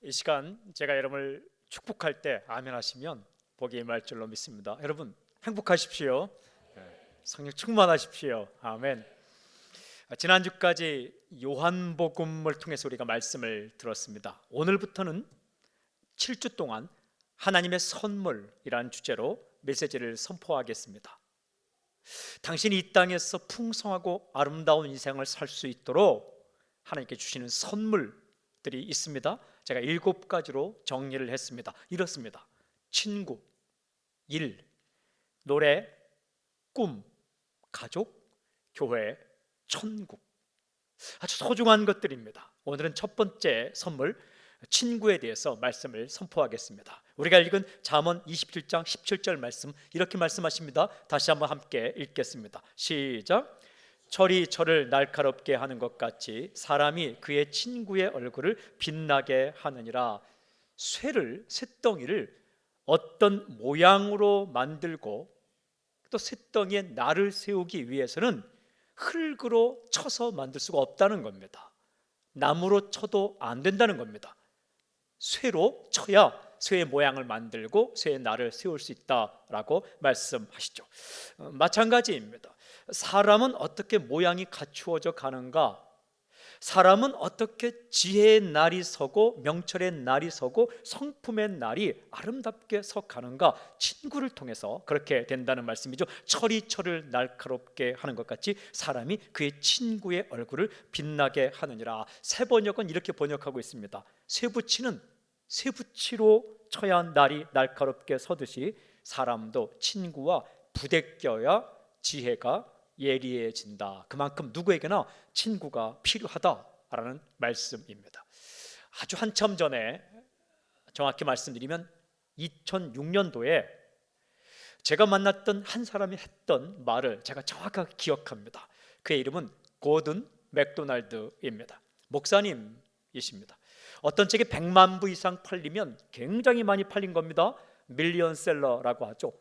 이 시간 제가 여러분을 축복할 때 아멘 하시면 복이 임할 줄로 믿습니다. 여러분 행복하십시오. 성령 충만하십시오. 아멘. 지난주까지 요한복음을 통해서 우리가 말씀을 들었습니다. 오늘부터는 7주 동안 하나님의 선물이라는 주제로 메시지를 선포하겠습니다. 당신이 이 땅에서 풍성하고 아름다운 인생을 살 수 있도록 하나님께 주시는 선물들이 있습니다. 제가 7가지로 정리를 했습니다. 이렇습니다. 친구, 일, 노래, 꿈, 가족, 교회, 천국. 아주 소중한 것들입니다. 오늘은 첫 번째 선물, 친구에 대해서 말씀을 선포하겠습니다. 우리가 읽은 잠언 27장 17절 말씀, 이렇게 말씀하십니다. 다시 한번 함께 읽겠습니다. 시작. 철이 철을 날카롭게 하는 것 같이 사람이 그의 친구의 얼굴을 빛나게 하느니라. 쇳덩이를 어떤 모양으로 만들고 또 쇳덩이에 날을 세우기 위해서는 흙으로 쳐서 만들 수가 없다는 겁니다. 나무로 쳐도 안 된다는 겁니다. 쇠로 쳐야 쇠의 모양을 만들고 쇠의 날을 세울 수 있다라고 말씀하시죠. 마찬가지입니다. 사람은 어떻게 모양이 갖추어져 가는가? 사람은 어떻게 지혜의 날이 서고 명철의 날이 서고 성품의 날이 아름답게 서 가는가? 친구를 통해서 그렇게 된다는 말씀이죠. 철이 철을 날카롭게 하는 것 같이 사람이 그의 친구의 얼굴을 빛나게 하느니라. 새 번역은 이렇게 번역하고 있습니다. 쇠붙이는 쇠붙이로 쳐야 날이 날카롭게 서듯이 사람도 친구와 부대껴야 지혜가 예리해진다. 그만큼 누구에게나 친구가 필요하다라는 말씀입니다. 아주 한참 전에, 정확히 말씀드리면 2006년도에 제가 만났던 한 사람이 했던 말을 제가 정확하게 기억합니다. 그의 이름은 고든 맥도날드입니다. 목사님이십니다. 어떤 책이 100만 부 이상 팔리면 굉장히 많이 팔린 겁니다. 밀리언셀러라고 하죠.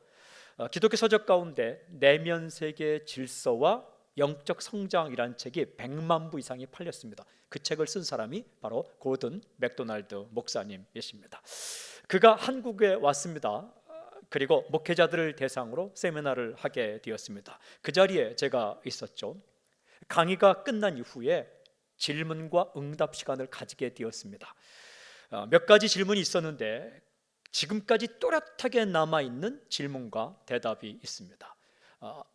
기독교 서적 가운데 내면 세계의 질서와 영적 성장이라는 책이 100만 부 이상이 팔렸습니다. 그 책을 쓴 사람이 바로 고든 맥도날드 목사님이십니다. 그가 한국에 왔습니다. 그리고 목회자들을 대상으로 세미나를 하게 되었습니다. 그 자리에 제가 있었죠. 강의가 끝난 이후에 질문과 응답 시간을 가지게 되었습니다. 몇 가지 질문이 있었는데 지금까지 또렷하게 남아있는 질문과 대답이 있습니다.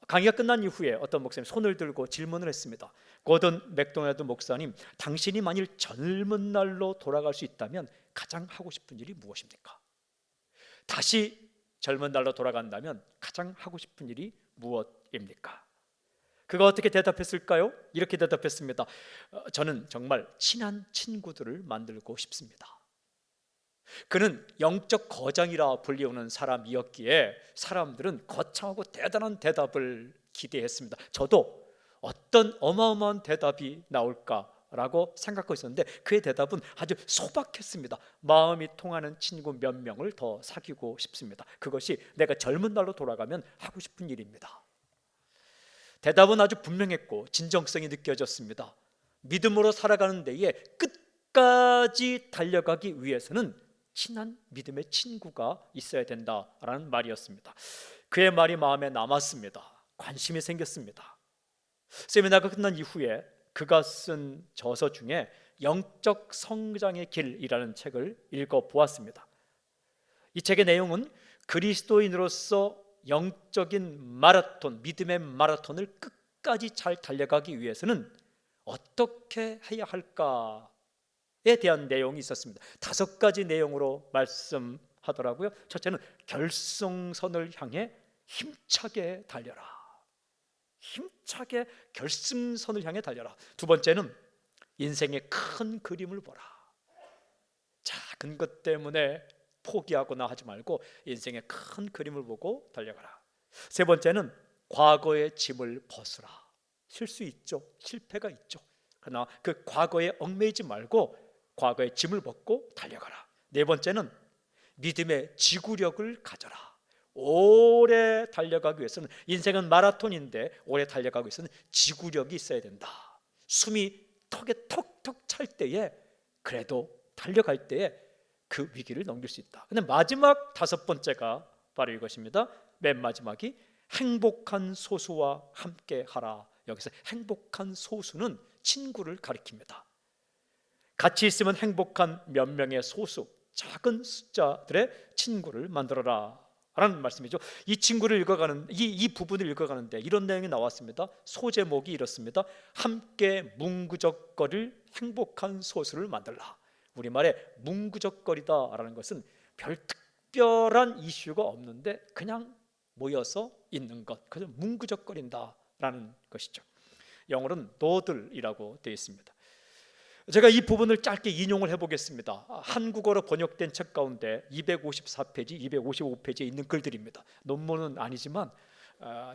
강의가 끝난 이후에 어떤 목사님 손을 들고 질문을 했습니다. 고든 맥도날드 목사님, 당신이 만일 젊은 날로 돌아갈 수 있다면 가장 하고 싶은 일이 무엇입니까? 다시 젊은 날로 돌아간다면 가장 하고 싶은 일이 무엇입니까? 그가 어떻게 대답했을까요? 이렇게 대답했습니다. 저는 정말 친한 친구들을 만들고 싶습니다. 그는 영적 거장이라 불리우는 사람이었기에 사람들은 거창하고 대단한 대답을 기대했습니다. 저도 어떤 어마어마한 대답이 나올까라고 생각하고 있었는데 그의 대답은 아주 소박했습니다. 마음이 통하는 친구 몇 명을 더 사귀고 싶습니다. 그것이 내가 젊은 날로 돌아가면 하고 싶은 일입니다. 대답은 아주 분명했고 진정성이 느껴졌습니다. 믿음으로 살아가는 데에 끝까지 달려가기 위해서는 친한 믿음의 친구가 있어야 된다라는 말이었습니다. 그의 말이 마음에 남았습니다. 관심이 생겼습니다. 세미나가 끝난 이후에 그가 쓴 저서 중에 영적 성장의 길이라는 책을 읽어보았습니다. 이 책의 내용은 그리스도인으로서 영적인 마라톤, 믿음의 마라톤을 끝까지 잘 달려가기 위해서는 어떻게 해야 할까에 대한 내용이 있었습니다. 5가지 내용으로 말씀하더라고요. 첫째는 결승선을 향해 힘차게 달려라. 힘차게 결승선을 향해 달려라. 두 번째는 인생의 큰 그림을 보라. 작은 것 때문에 포기하거나 하지 말고 인생의 큰 그림을 보고 달려가라. 세 번째는 과거의 짐을 벗으라. 실수 있죠. 실패가 있죠. 그러나 그 과거에 얽매이지 말고 과거의 짐을 벗고 달려가라. 네 번째는 믿음의 지구력을 가져라. 오래 달려가기 위해서는, 인생은 마라톤인데 오래 달려가기 위해서는 지구력이 있어야 된다. 숨이 턱에 턱턱 찰 때에, 그래도 달려갈 때에 그 위기를 넘길 수 있다. 근데 마지막 다섯 번째가 바로 이것입니다. 맨 마지막이 행복한 소수와 함께 하라. 여기서 행복한 소수는 친구를 가리킵니다. 같이 있으면 행복한 몇 명의 소수, 작은 숫자들의 친구를 만들어라 라는 말씀이죠. 이 친구를 읽어가는 이 부분을 읽어가는데 이런 내용이 나왔습니다. 소제목이 이렇습니다. 함께 뭉구적거릴 행복한 소수를 만들라. 우리말에 뭉구적거리다라는 것은 별 특별한 이슈가 없는데 그냥 모여서 있는 것, 그래서 뭉구적거린다라는 것이죠. 영어로는 너들이라고 되어 있습니다. 제가 이 부분을 짧게 인용을 해보겠습니다. 한국어로 번역된 책 가운데 254페이지, 255페이지에 있는 글들입니다. 논문은 아니지만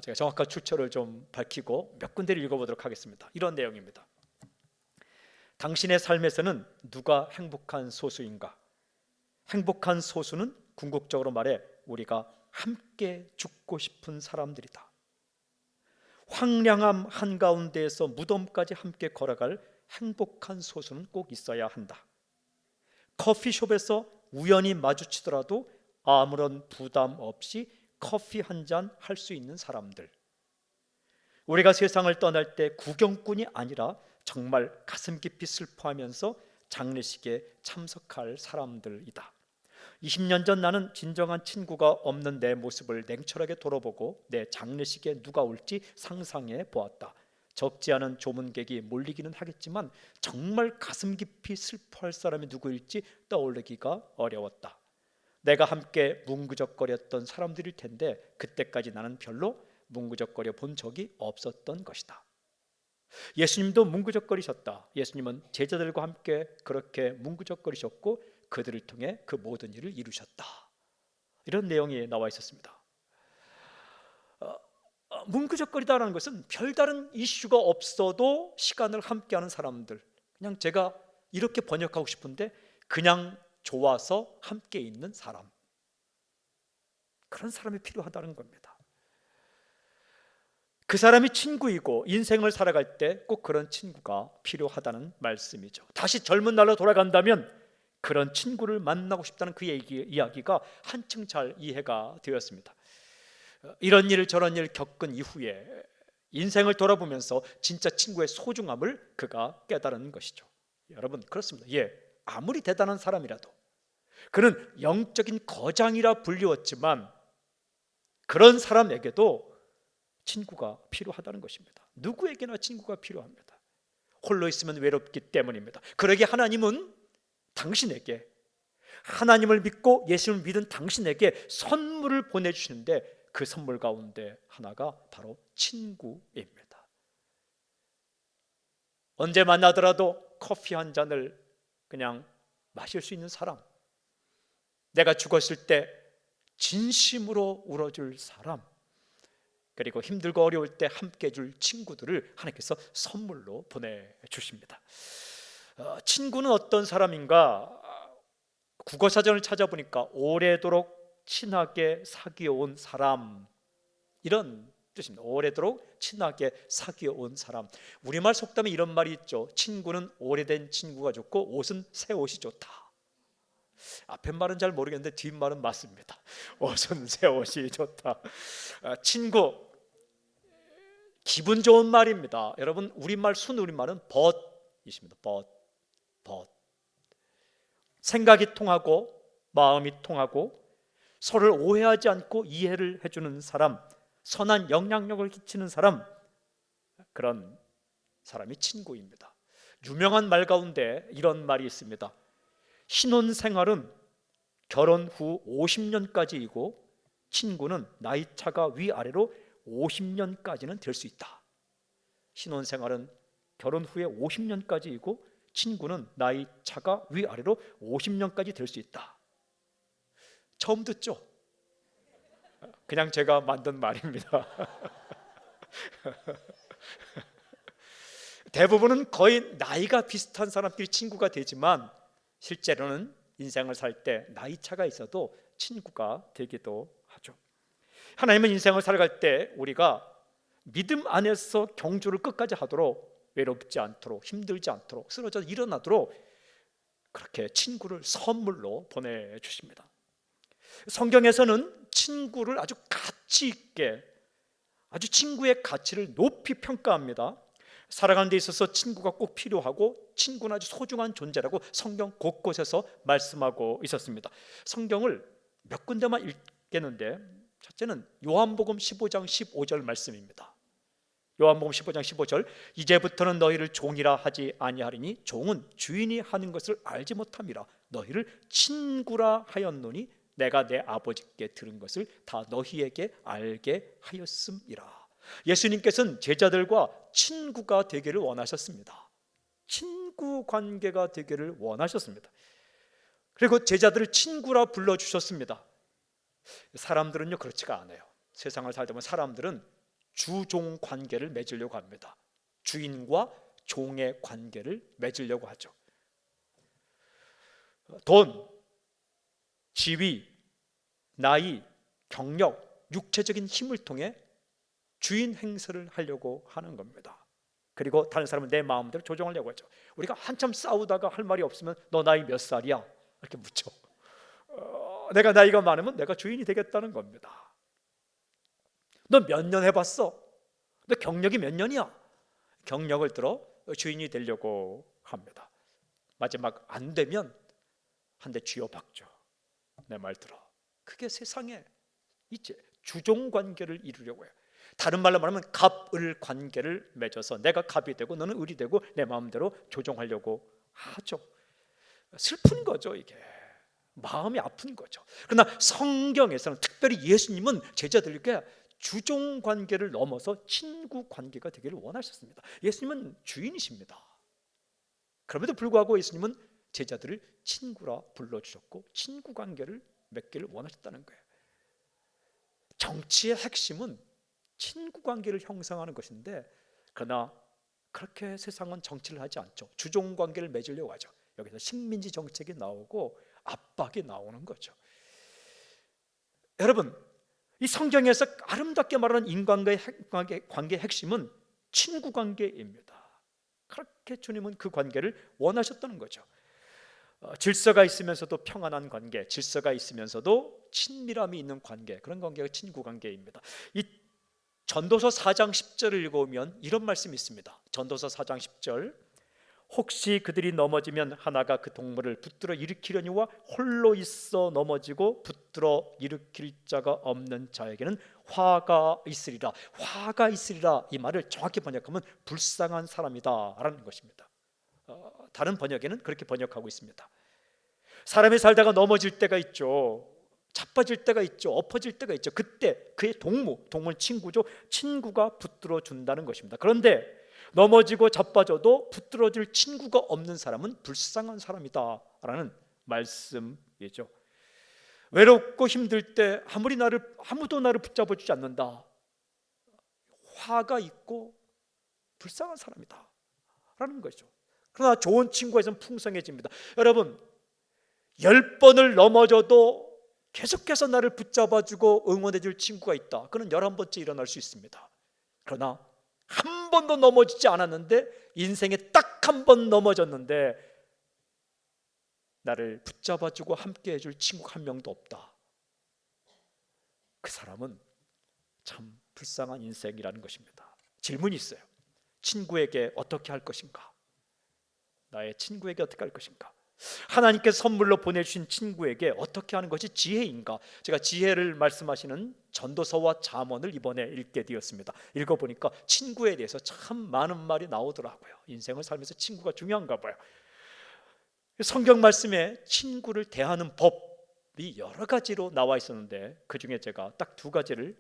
제가 정확한 출처를 좀 밝히고 몇 군데를 읽어보도록 하겠습니다. 이런 내용입니다. 당신의 삶에서는 누가 행복한 소수인가? 행복한 소수는 궁극적으로 말해 우리가 함께 죽고 싶은 사람들이다. 황량함 한가운데에서 무덤까지 함께 걸어갈 행복한 소수는 꼭 있어야 한다. 커피숍에서 우연히 마주치더라도 아무런 부담 없이 커피 한 잔 할 수 있는 사람들. 우리가 세상을 떠날 때 구경꾼이 아니라 정말 가슴 깊이 슬퍼하면서 장례식에 참석할 사람들이다. 20년 전 나는 진정한 친구가 없는 내 모습을 냉철하게 돌아보고 내 장례식에 누가 올지 상상해 보았다. 적지 않은 조문객이 몰리기는 하겠지만 정말 가슴 깊이 슬퍼할 사람이 누구일지 떠올리기가 어려웠다. 내가 함께 뭉구적거렸던 사람들일 텐데 그때까지 나는 별로 뭉구적거려 본 적이 없었던 것이다. 예수님도 뭉구적거리셨다. 예수님은 제자들과 함께 그렇게 뭉구적거리셨고 그들을 통해 그 모든 일을 이루셨다. 이런 내용이 나와 있었습니다. 뭉구적거리다라는 것은 별다른 이슈가 없어도 시간을 함께하는 사람들, 그냥 제가 이렇게 번역하고 싶은데 그냥 좋아서 함께 있는 사람, 그런 사람이 필요하다는 겁니다. 그 사람이 친구이고 인생을 살아갈 때 꼭 그런 친구가 필요하다는 말씀이죠. 다시 젊은 날로 돌아간다면 그런 친구를 만나고 싶다는 그의 이야기가 한층 잘 이해가 되었습니다. 이런 일 저런 일 겪은 이후에 인생을 돌아보면서 진짜 친구의 소중함을 그가 깨달은 것이죠. 여러분 그렇습니다. 아무리 대단한 사람이라도 그는 영적인 거장이라 불리웠지만 그런 사람에게도 친구가 필요하다는 것입니다. 누구에게나 친구가 필요합니다. 홀로 있으면 외롭기 때문입니다. 그러기에 하나님은 당신에게, 하나님을 믿고 예수님을 믿은 당신에게 선물을 보내주시는데 그 선물 가운데 하나가 바로 친구입니다. 언제 만나더라도 커피 한 잔을 그냥 마실 수 있는 사람, 내가 죽었을 때 진심으로 울어줄 사람, 그리고 힘들고 어려울 때 함께 해줄 친구들을 하나님께서 선물로 보내주십니다. 친구는 어떤 사람인가? 국어사전을 찾아보니까 오래도록 친하게 사귀어온 사람, 이런 뜻입니다. 오래도록 친하게 사귀어온 사람. 우리말 속담에 이런 말이 있죠. 친구는 오래된 친구가 좋고 옷은 새 옷이 좋다. 앞에 말은 잘 모르겠는데 뒷말은 맞습니다. 옷은 새 옷이 좋다. 친구, 기분 좋은 말입니다. 여러분 우리말 순우리말은 벗이십니다. 벗. 생각이 통하고 마음이 통하고 서로를 오해하지 않고 이해를 해주는 사람, 선한 영향력을 끼치는 사람, 그런 사람이 친구입니다. 유명한 말 가운데 이런 말이 있습니다. 신혼생활은 결혼 후 50년까지이고 친구는 나이 차가 위아래로 50년까지는 될 수 있다. 신혼생활은 결혼 후에 50년까지이고 친구는 나이 차가 위아래로 50년까지 될 수 있다. 처음 듣죠? 그냥 제가 만든 말입니다. 대부분은 거의 나이가 비슷한 사람끼리 친구가 되지만 실제로는 인생을 살 때 나이 차가 있어도 친구가 되기도 하죠. 하나님은 인생을 살아갈 때 우리가 믿음 안에서 경주를 끝까지 하도록, 외롭지 않도록, 힘들지 않도록, 쓰러져 일어나도록 그렇게 친구를 선물로 보내주십니다. 성경에서는 친구를 아주 가치 있게, 아주 친구의 가치를 높이 평가합니다. 살아가는 데 있어서 친구가 꼭 필요하고 친구는 아주 소중한 존재라고 성경 곳곳에서 말씀하고 있었습니다. 성경을 몇 군데만 읽겠는데, 첫째는 요한복음 15장 15절 말씀입니다. 요한복음 15장 15절, 이제부터는 너희를 종이라 하지 아니하리니 종은 주인이 하는 것을 알지 못함이라. 너희를 친구라 하였노니 내가 내 아버지께 들은 것을 다 너희에게 알게 하였음이라. 예수님께서는 제자들과 친구가 되기를 원하셨습니다. 친구 관계가 되기를 원하셨습니다. 그리고 제자들을 친구라 불러주셨습니다. 사람들은요 그렇지가 않아요. 세상을 살다 보면 사람들은 주종 관계를 맺으려고 합니다. 주인과 종의 관계를 맺으려고 하죠. 돈, 지위, 나이, 경력, 육체적인 힘을 통해 주인 행세를 하려고 하는 겁니다. 그리고 다른 사람은 내 마음대로 조종하려고 하죠. 우리가 한참 싸우다가 할 말이 없으면 너 나이 몇 살이야? 이렇게 묻죠. 내가 나이가 많으면 내가 주인이 되겠다는 겁니다. 너 몇 년 해봤어? 너 경력이 몇 년이야? 경력을 들어 주인이 되려고 합니다. 마지막 안 되면 한 대 쥐어박죠. 내 말 들어. 그게 세상에 이제 주종 관계를 이루려고 해요. 다른 말로 말하면 갑을 관계를 맺어서 내가 갑이 되고 너는 을이 되고 내 마음대로 조종하려고 하죠. 슬픈 거죠. 이게 마음이 아픈 거죠. 그러나 성경에서는 특별히 예수님은 제자들에게 주종 관계를 넘어서 친구 관계가 되기를 원하셨습니다. 예수님은 주인이십니다. 그럼에도 불구하고 예수님은 제자들을 친구라 불러주셨고 친구 관계를 맺기를 원하셨다는 거예요. 정치의 핵심은 친구 관계를 형성하는 것인데, 그러나 그렇게 세상은 정치를 하지 않죠. 주종 관계를 맺으려고 하죠. 여기서 식민지 정책이 나오고 압박이 나오는 거죠. 여러분, 이 성경에서 아름답게 말하는 인간과의 관계의 핵심은 친구 관계입니다. 그렇게 주님은 그 관계를 원하셨다는 거죠. 질서가 있으면서도 평안한 관계, 질서가 있으면서도 친밀함이 있는 관계, 그런 관계가 친구 관계입니다. 이 전도서 4장 10절을 읽어보면 이런 말씀이 있습니다. 전도서 4장 10절, 혹시 그들이 넘어지면 하나가 그 동물을 붙들어 일으키려니와 홀로 있어 넘어지고 붙들어 일으킬 자가 없는 자에게는 화가 있으리라. 화가 있으리라, 이 말을 정확히 번역하면 불쌍한 사람이다 라는 것입니다. 다른 번역에는 그렇게 번역하고 있습니다. 사람이 살다가 넘어질 때가 있죠. 자빠질 때가 있죠. 엎어질 때가 있죠. 그때 그의 동물 친구죠. 친구가 붙들어 준다는 것입니다. 그런데 넘어지고 자빠져도 붙들어줄 친구가 없는 사람은 불쌍한 사람이다 라는 말씀이죠. 외롭고 힘들 때 아무도 나를 붙잡아 주지 않는다. 화가 있고 불쌍한 사람이다 라는 거죠. 그러나 좋은 친구가 있으면 풍성해집니다. 여러분, 10번을 넘어져도 계속해서 나를 붙잡아주고 응원해줄 친구가 있다. 그는 11번째 일어날 수 있습니다. 그러나 한 번도 넘어지지 않았는데, 인생에 딱 한 번 넘어졌는데 나를 붙잡아주고 함께 해줄 친구가 한 명도 없다. 그 사람은 참 불쌍한 인생이라는 것입니다. 질문이 있어요. 친구에게 어떻게 할 것인가? 나의 친구에게 어떻게 할 것인가? 하나님께서 선물로 보내주신 친구에게 어떻게 하는 것이 지혜인가? 제가 지혜를 말씀하시는 전도서와 잠언을 이번에 읽게 되었습니다. 읽어보니까 친구에 대해서 참 많은 말이 나오더라고요. 인생을 살면서 친구가 중요한가 봐요. 성경 말씀에 친구를 대하는 법이 여러 가지로 나와 있었는데, 그 중에 제가 딱 2가지를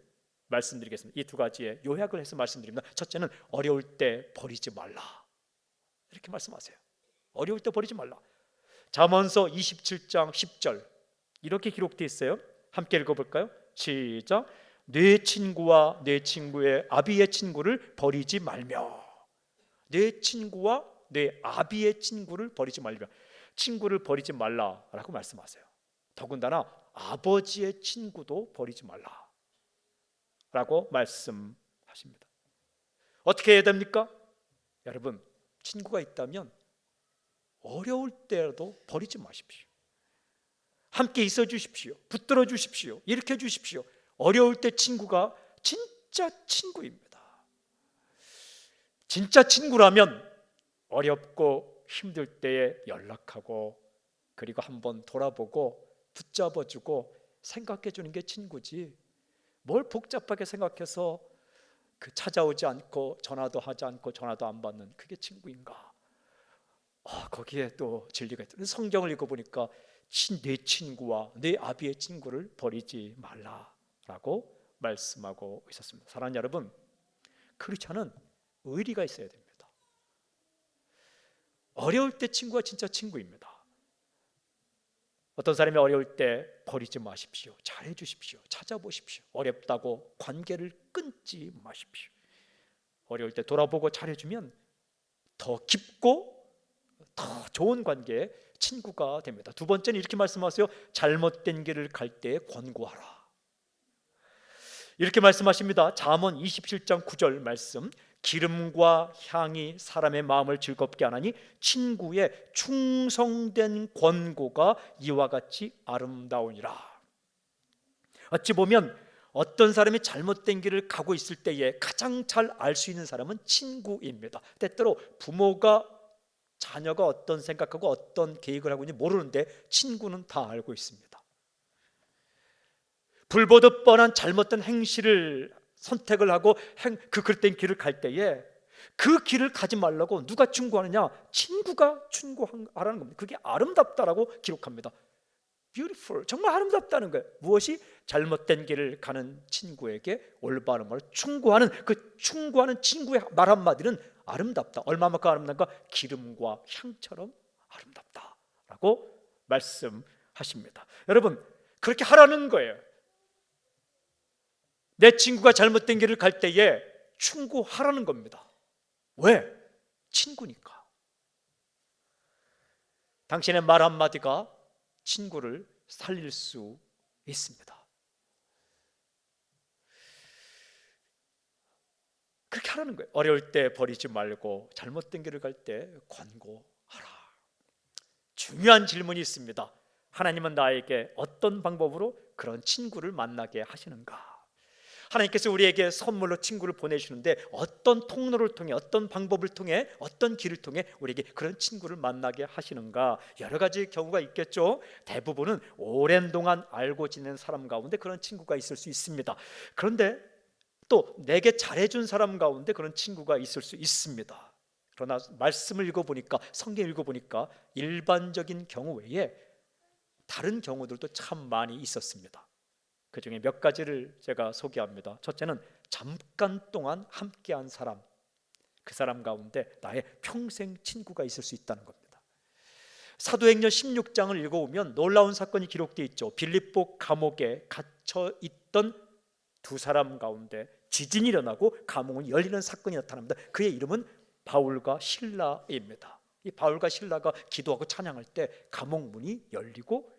말씀드리겠습니다. 이 2가지의 요약을 해서 말씀드립니다. 첫째는 어려울 때 버리지 말라, 이렇게 말씀하세요. 어려울 때 버리지 말라. 잠언서 27장 10절 이렇게 기록되어 있어요. 함께 읽어볼까요? 시작. 내 친구와 내 친구의 아비의 친구를 버리지 말며. 내 친구와 내 아비의 친구를 버리지 말며. 친구를 버리지 말라라고 말씀하세요. 더군다나 아버지의 친구도 버리지 말라라고 말씀하십니다. 어떻게 해야 됩니까? 여러분, 친구가 있다면 어려울 때라도 버리지 마십시오. 함께 있어 주십시오. 붙들어 주십시오. 일으켜 주십시오. 어려울 때 친구가 진짜 친구입니다. 진짜 친구라면 어렵고 힘들 때에 연락하고, 그리고 한번 돌아보고 붙잡아주고 생각해 주는 게 친구지, 뭘 복잡하게 생각해서 찾아오지 않고 전화도 하지 않고 전화도 안 받는 그게 친구인가? 거기에 또 진리가 있다. 성경을 읽어보니까 내 친구와 내 아비의 친구를 버리지 말라라고 말씀하고 있었습니다. 사랑하는 여러분, 크리스찬은 의리가 있어야 됩니다. 어려울 때 친구가 진짜 친구입니다. 어떤 사람이 어려울 때 버리지 마십시오. 잘해 주십시오. 찾아보십시오. 어렵다고 관계를 끊지 마십시오. 어려울 때 돌아보고 잘해주면 더 깊고 더 좋은 관계의 친구가 됩니다. 두 번째는 이렇게 말씀하세요. 잘못된 길을 갈 때 권고하라. 이렇게 말씀하십니다. 잠언 27장 9절 말씀. 기름과 향이 사람의 마음을 즐겁게 하나니 친구의 충성된 권고가 이와 같이 아름다우니라. 어찌 보면 어떤 사람이 잘못된 길을 가고 있을 때에 가장 잘 알 수 있는 사람은 친구입니다. 때때로 부모가 자녀가 어떤 생각하고 어떤 계획을 하고 있는지 모르는데 친구는 다 알고 있습니다. 불보듯 뻔한 잘못된 행실을 선택을 하고 그 그릇된 길을 갈 때에 그 길을 가지 말라고 누가 충고하느냐? 친구가 충고하라는 겁니다. 그게 아름답다라고 기록합니다. Beautiful, 정말 아름답다는 거예요. 무엇이? 잘못된 길을 가는 친구에게 올바른 말을 충고하는, 그 충고하는 친구의 말 한마디는 아름답다. 얼마만큼 아름답다? 기름과 향처럼 아름답다라고 말씀하십니다. 여러분, 그렇게 하라는 거예요. 내 친구가 잘못된 길을 갈 때에 충고하라는 겁니다. 왜? 친구니까. 당신의 말 한마디가 친구를 살릴 수 있습니다. 그렇게 하라는 거예요. 어려울 때 버리지 말고 잘못된 길을 갈 때 권고하라. 중요한 질문이 있습니다. 하나님은 나에게 어떤 방법으로 그런 친구를 만나게 하시는가? 하나님께서 우리에게 선물로 친구를 보내주시는데 어떤 통로를 통해, 어떤 방법을 통해, 어떤 길을 통해 우리에게 그런 친구를 만나게 하시는가? 여러 가지 경우가 있겠죠. 대부분은 오랜 동안 알고 지낸 사람 가운데 그런 친구가 있을 수 있습니다. 그런데 또 내게 잘해준 사람 가운데 그런 친구가 있을 수 있습니다. 그러나 말씀을 읽어보니까, 성경 읽어보니까 일반적인 경우 외에 다른 경우들도 참 많이 있었습니다. 그 중에 몇 가지를 제가 소개합니다. 첫째는 잠깐 동안 함께한 사람, 그 사람 가운데 나의 평생 친구가 있을 수 있다는 겁니다. 사도행전 16장을 읽어보면 놀라운 사건이 기록되어 있죠. 빌립보 감옥에 갇혀 있던 두 사람 가운데 지진이 일어나고 감옥이 열리는 사건이 나타납니다. 그의 이름은 바울과 실라입니다. 이 바울과 실라가 기도하고 찬양할 때 감옥 문이 열리고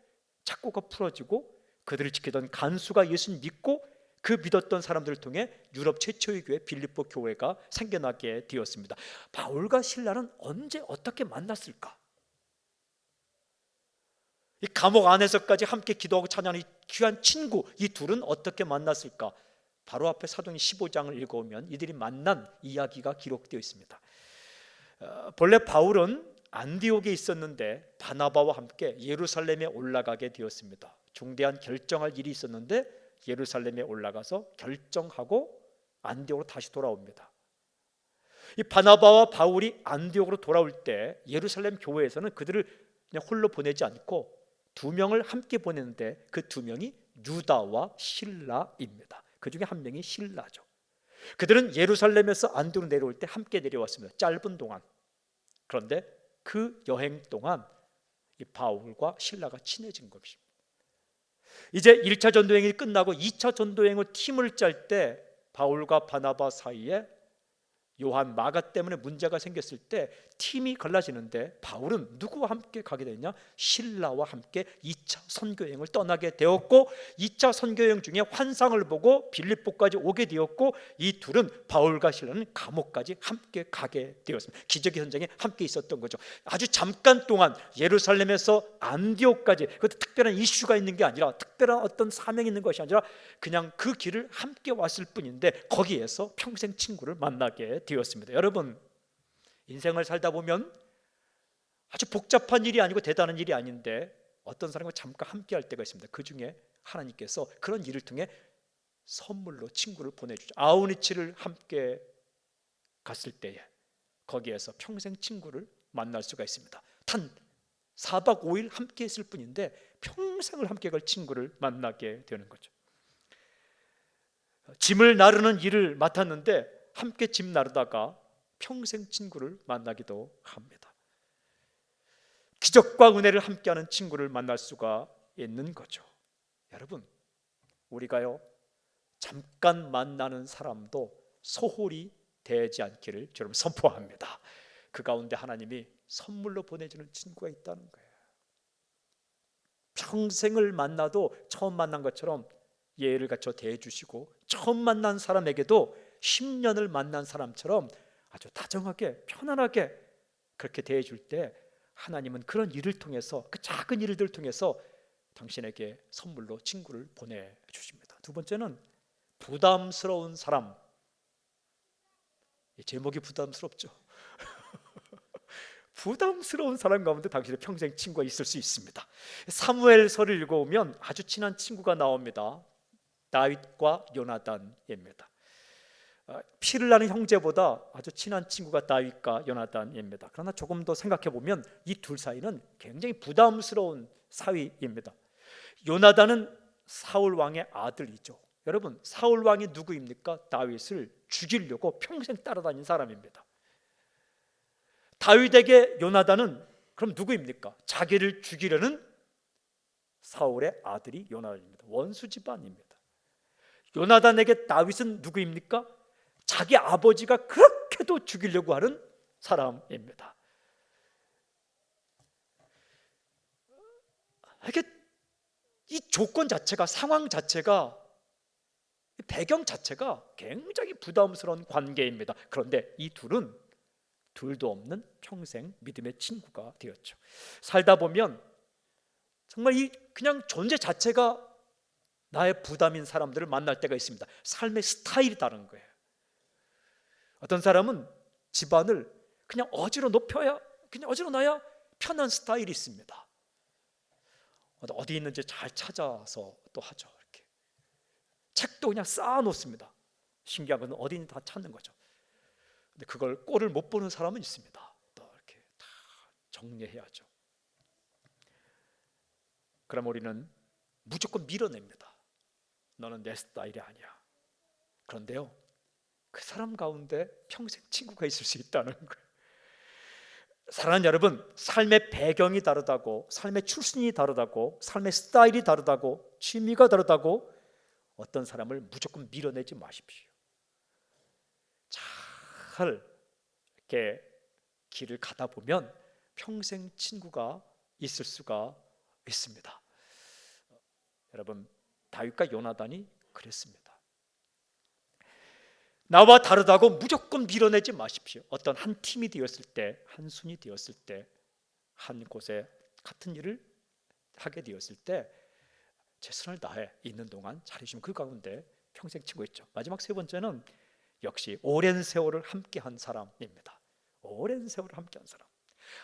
착고가 풀어지고 그들을 지키던 간수가 예수를 믿고 그 믿었던 사람들을 통해 유럽 최초의 교회 빌립보 교회가 생겨나게 되었습니다. 바울과 실라는 언제 어떻게 만났을까? 이 감옥 안에서까지 함께 기도하고 찬양하는 귀한 친구, 이 둘은 어떻게 만났을까? 바로 앞에 사도행전 15장을 읽어오면 이들이 만난 이야기가 기록되어 있습니다. 본래 바울은 안디옥에 있었는데 바나바와 함께 예루살렘에 올라가게 되었습니다. 중대한 결정할 일이 있었는데 예루살렘에 올라가서 결정하고 안디옥으로 다시 돌아옵니다. 이 바나바와 바울이 안디옥으로 돌아올 때 예루살렘 교회에서는 그들을 그냥 홀로 보내지 않고 두 명을 함께 보내는데 그 두 명이 유다와 실라입니다. 그 중에 한 명이 실라죠. 그들은 예루살렘에서 안디옥으로 내려올 때 함께 내려왔습니다. 짧은 동안. 그런데 그 여행 동안 이 바울과 실라가 친해진 것입니다. 이제 1차 전도행이 끝나고 2차 전도행으로 팀을 짤 때 바울과 바나바 사이에 요한 마가 때문에 문제가 생겼을 때 팀이 갈라지는데 바울은 누구와 함께 가게 됐냐? 실라와 함께 2차 선교여행을 떠나게 되었고 2차 선교여행 중에 환상을 보고 빌립보까지 오게 되었고 이 둘은 바울과 실라는 감옥까지 함께 가게 되었습니다. 기적의 현장에 함께 있었던 거죠. 아주 잠깐 동안 예루살렘에서 안디옥까지, 그것도 특별한 이슈가 있는 게 아니라 특별한 어떤 사명이 있는 것이 아니라 그냥 그 길을 함께 왔을 뿐인데 거기에서 평생 친구를 만나게 되었습니다. 여러분, 인생을 살다 보면 아주 복잡한 일이 아니고 대단한 일이 아닌데 어떤 사람과 잠깐 함께 할 때가 있습니다. 그 중에 하나님께서 그런 일을 통해 선물로 친구를 보내주죠. 아우니치를 함께 갔을 때에 거기에서 평생 친구를 만날 수가 있습니다. 단 4박 5일 함께 했을 뿐인데 평생을 함께 갈 친구를 만나게 되는 거죠. 짐을 나르는 일을 맡았는데 함께 짐 나르다가 평생 친구를 만나기도 합니다. 기적과 은혜를 함께하는 친구를 만날 수가 있는 거죠. 여러분, 우리가요 잠깐 만나는 사람도 소홀히 대하지 않기를 여러분 선포합니다. 그 가운데 하나님이 선물로 보내주는 친구가 있다는 거예요. 평생을 만나도 처음 만난 것처럼 예의를 갖춰 대해주시고 처음 만난 사람에게도 10년을 만난 사람처럼 아주 다정하게 편안하게 그렇게 대해줄 때 하나님은 그런 일을 통해서, 그 작은 일들을 통해서 당신에게 선물로 친구를 보내주십니다. 두 번째는 부담스러운 사람. 제목이 부담스럽죠. 부담스러운 사람 가운데 당신의 평생 친구가 있을 수 있습니다. 사무엘서를 읽어보면 아주 친한 친구가 나옵니다. 다윗과 요나단입니다. 피를 나는 형제보다 아주 친한 친구가 다윗과 요나단입니다. 그러나 조금 더 생각해 보면 이 둘 사이는 굉장히 부담스러운 사이입니다. 요나단은 사울 왕의 아들이죠. 여러분, 사울 왕이 누구입니까? 다윗을 죽이려고 평생 따라다닌 사람입니다. 다윗에게 요나단은 그럼 누구입니까? 자기를 죽이려는 사울의 아들이 요나단입니다. 원수 집안입니다. 요나단에게 다윗은 누구입니까? 자기 아버지가 그렇게도 죽이려고 하는 사람입니다. 이게 이 조건 자체가, 상황 자체가, 배경 자체가 굉장히 부담스러운 관계입니다. 그런데 이 둘은 둘도 없는 평생 믿음의 친구가 되었죠. 살다 보면 정말 이 그냥 존재 자체가 나의 부담인 사람들을 만날 때가 있습니다. 삶의 스타일이 다른 거예요. 어떤 사람은 집안을 그냥 어지러 높여야, 그냥 어지러 놔야 편한 스타일이 있습니다. 어디 있는지 잘 찾아서 또 하죠. 이렇게 책도 그냥 쌓아 놓습니다. 신기한 건 어디 있는지 다 찾는 거죠. 근데 그걸 꼴을 못 보는 사람은 있습니다. 또 이렇게 다 정리해야죠. 그럼 우리는 무조건 밀어냅니다. 너는 내 스타일이 아니야. 그런데요, 그 사람 가운데 평생 친구가 있을 수 있다는 거예요. 사랑하는 여러분, 삶의 배경이 다르다고, 삶의 출신이 다르다고, 삶의 스타일이 다르다고, 취미가 다르다고 어떤 사람을 무조건 밀어내지 마십시오. 잘 이렇게 길을 가다 보면 평생 친구가 있을 수가 있습니다. 여러분, 다윗과 요나단이 그랬습니다. 나와 다르다고 무조건 밀어내지 마십시오. 어떤 한 팀이 되었을 때, 한 순이 되었을 때, 한 곳에 같은 일을 하게 되었을 때 최선을 다해 있는 동안 잘해주시면 그 가운데 평생 친구 있죠. 마지막 세 번째는 역시 오랜 세월을 함께한 사람입니다. 오랜 세월을 함께한 사람.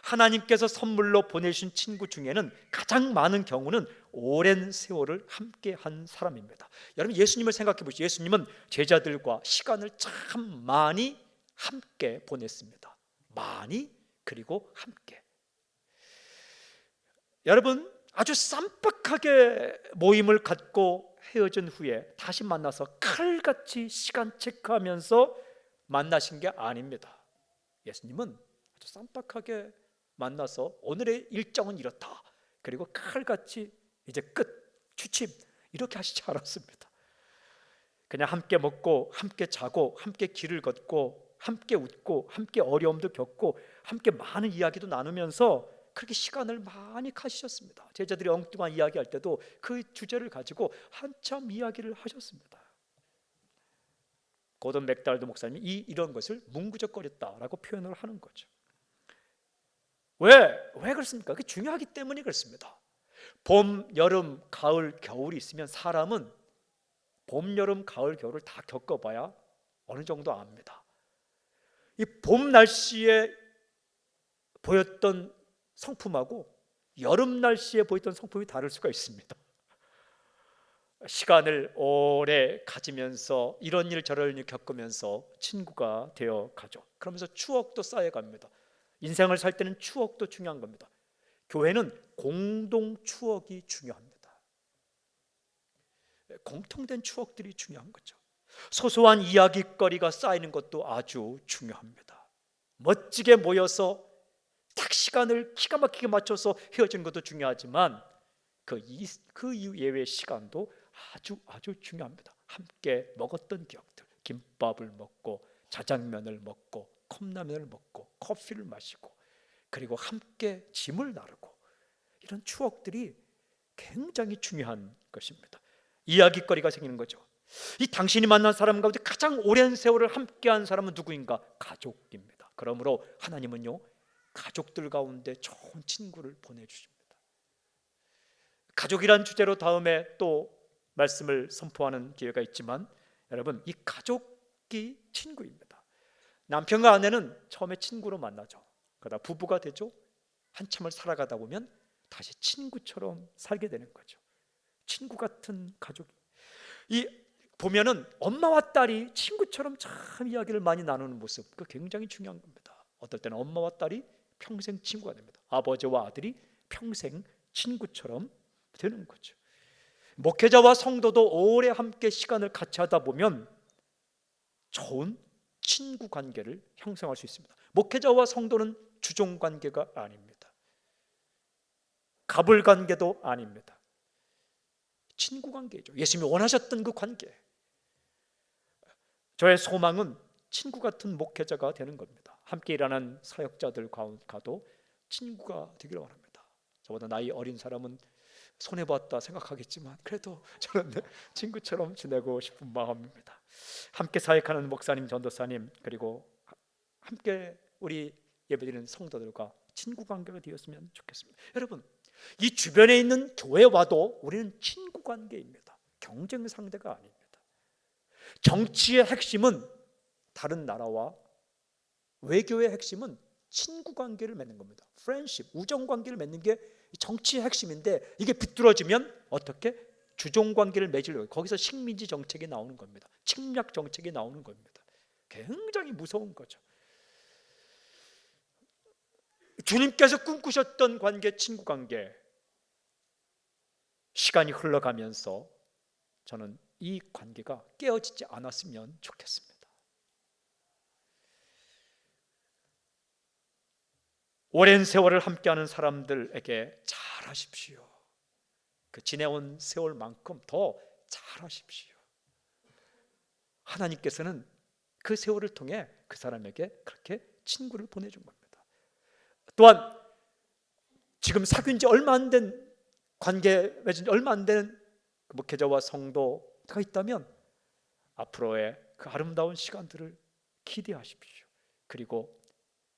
하나님께서 선물로 보내신 친구 중에는 가장 많은 경우는 오랜 세월을 함께한 사람입니다. 여러분, 예수님을 생각해 보시죠. 예수님은 제자들과 시간을 참 많이 함께 보냈습니다. 많이, 그리고 함께. 여러분, 아주 쌈박하게 모임을 갖고 헤어진 후에 다시 만나서 칼같이 시간 체크하면서 만나신 게 아닙니다. 예수님은 아주 쌈박하게 만나서 오늘의 일정은 이렇다, 그리고 칼같이 이제 끝, 취침, 이렇게 하시지 않았습니다. 그냥 함께 먹고 함께 자고 함께 길을 걷고 함께 웃고 함께 어려움도 겪고 함께 많은 이야기도 나누면서 그렇게 시간을 많이 가지셨습니다. 제자들이 엉뚱한 이야기할 때도 그 주제를 가지고 한참 이야기를 하셨습니다. 고든 맥달드 목사님이 이런 것을 뭉구적거렸다라고 표현을 하는 거죠. 왜 그렇습니까? 그게 중요하기 때문에 그렇습니다. 봄, 여름, 가을, 겨울이 있으면 사람은 봄, 여름, 가을, 겨울을 다 겪어봐야 어느 정도 압니다. 이 봄 날씨에 보였던 성품하고 여름 날씨에 보였던 성품이 다를 수가 있습니다. 시간을 오래 가지면서 이런 일 저런 일 겪으면서 친구가 되어 가죠. 그러면서 추억도 쌓여갑니다. 인생을 살 때는 추억도 중요한 겁니다. 교회는 공동 추억이 중요합니다. 공통된 추억들이 중요한 거죠. 소소한 이야기거리가 쌓이는 것도 아주 중요합니다. 멋지게 모여서 딱 시간을 기가 막히게 맞춰서 헤어지는 것도 중요하지만 그 이후 예외의 시간도 아주 중요합니다. 함께 먹었던 기억들, 김밥을 먹고 자장면을 먹고 컵라면을 먹고 커피를 마시고 그리고 함께 짐을 나르고 이런 추억들이 굉장히 중요한 것입니다. 이야기거리가 생기는 거죠. 이 당신이 만난 사람 가운데 가장 오랜 세월을 함께한 사람은 누구인가? 가족입니다. 그러므로 하나님은요, 가족들 가운데 좋은 친구를 보내주십니다. 가족이란 주제로 다음에 또 말씀을 선포하는 기회가 있지만 여러분, 이 가족이 친구입니다. 남편과 아내는 처음에 친구로 만나죠. 그러다 부부가 되죠. 한참을 살아가다 보면 다시 친구처럼 살게 되는 거죠. 친구 같은 가족. 이 보면은 엄마와 딸이 친구처럼 참 이야기를 많이 나누는 모습, 그 굉장히 중요한 겁니다. 어떨 때는 엄마와 딸이 평생 친구가 됩니다. 아버지와 아들이 평생 친구처럼 되는 거죠. 목회자와 성도도 오래 함께 시간을 같이 하다 보면 좋은 친구 관계를 형성할 수 있습니다. 목회자와 성도는 주종 관계가 아닙니다. 갑을 관계도 아닙니다. 친구 관계죠. 예수님이 원하셨던 그 관계. 저의 소망은 친구 같은 목회자가 되는 겁니다. 함께 일하는 사역자들과도 친구가 되기를 원합니다. 저보다 나이 어린 사람은 손해봤다 생각하겠지만 그래도 저는 친구처럼 지내고 싶은 마음입니다. 함께 사역하는 목사님, 전도사님, 그리고 함께 우리 예배드리는 성도들과 친구 관계가 되었으면 좋겠습니다. 여러분, 이 주변에 있는 교회와도 우리는 친구 관계입니다. 경쟁 상대가 아닙니다. 정치의 핵심은 다른 나라와 외교의 핵심은 친구 관계를 맺는 겁니다. 프렌십, 우정 관계를 맺는 게 정치의 핵심인데 이게 비뚤어지면 어떻게? 주종 관계를 맺으려고 거기서 식민지 정책이 나오는 겁니다. 침략 정책이 나오는 겁니다. 굉장히 무서운 거죠. 주님께서 꿈꾸셨던 관계, 친구 관계, 시간이 흘러가면서 저는 이 관계가 깨어지지 않았으면 좋겠습니다. 오랜 세월을 함께하는 사람들에게 잘하십시오. 그 지내온 세월만큼 더 잘하십시오. 하나님께서는 그 세월을 통해 그 사람에게 그렇게 친구를 보내준 겁니다. 또한 지금 사귄 지 얼마 안 된 관계 맺은 지 얼마 안 된 목회자와 성도가 있다면 앞으로의 그 아름다운 시간들을 기대하십시오. 그리고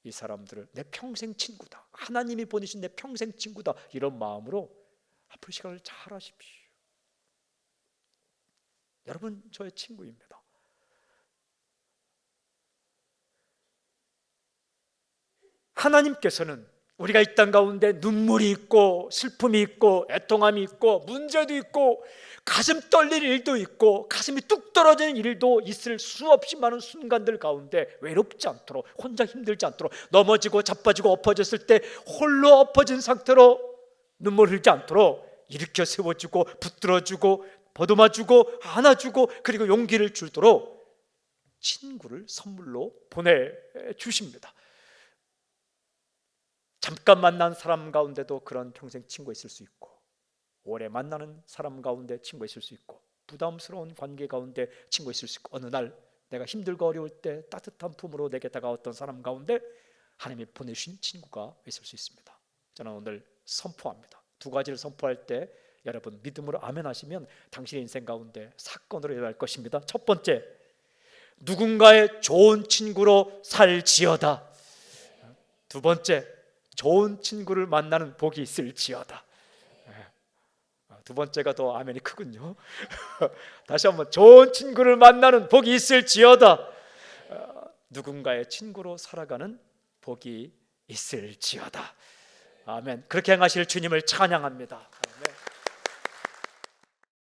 이 사람들을 내 평생 친구다, 하나님이 보내신 내 평생 친구다, 이런 마음으로 앞으로 시간을 잘 하십시오. 여러분, 저의 친구입니다. 하나님께서는 우리가 이 땅 가운데 눈물이 있고 슬픔이 있고 애통함이 있고 문제도 있고 가슴 떨릴 일도 있고 가슴이 뚝 떨어지는 일도 있을 수 없이 많은 순간들 가운데 외롭지 않도록, 혼자 힘들지 않도록, 넘어지고 자빠지고 엎어졌을 때 홀로 엎어진 상태로 눈물 흘리지 않도록 일으켜 세워주고 붙들어주고 보듬어주고 안아주고 그리고 용기를 주도록 친구를 선물로 보내주십니다. 잠깐 만난 사람 가운데도 그런 평생 친구가 있을 수 있고, 오래 만나는 사람 가운데 친구가 있을 수 있고, 부담스러운 관계 가운데 친구가 있을 수 있고, 어느 날 내가 힘들고 어려울 때 따뜻한 품으로 내게 다가왔던 사람 가운데 하나님이 보내주신 친구가 있을 수 있습니다. 저는 오늘 선포합니다. 두 가지를 선포할 때 여러분 믿음으로 아멘 하시면 당신의 인생 가운데 사건으로 일어날 것입니다. 첫 번째, 누군가의 좋은 친구로 살지어다. 두 번째, 좋은 친구를 만나는 복이 있을지어다. 두 번째가 더 아멘이 크군요. 다시 한번, 좋은 친구를 만나는 복이 있을지어다. 누군가의 친구로 살아가는 복이 있을지어다. 아멘. 그렇게 행하실 주님을 찬양합니다.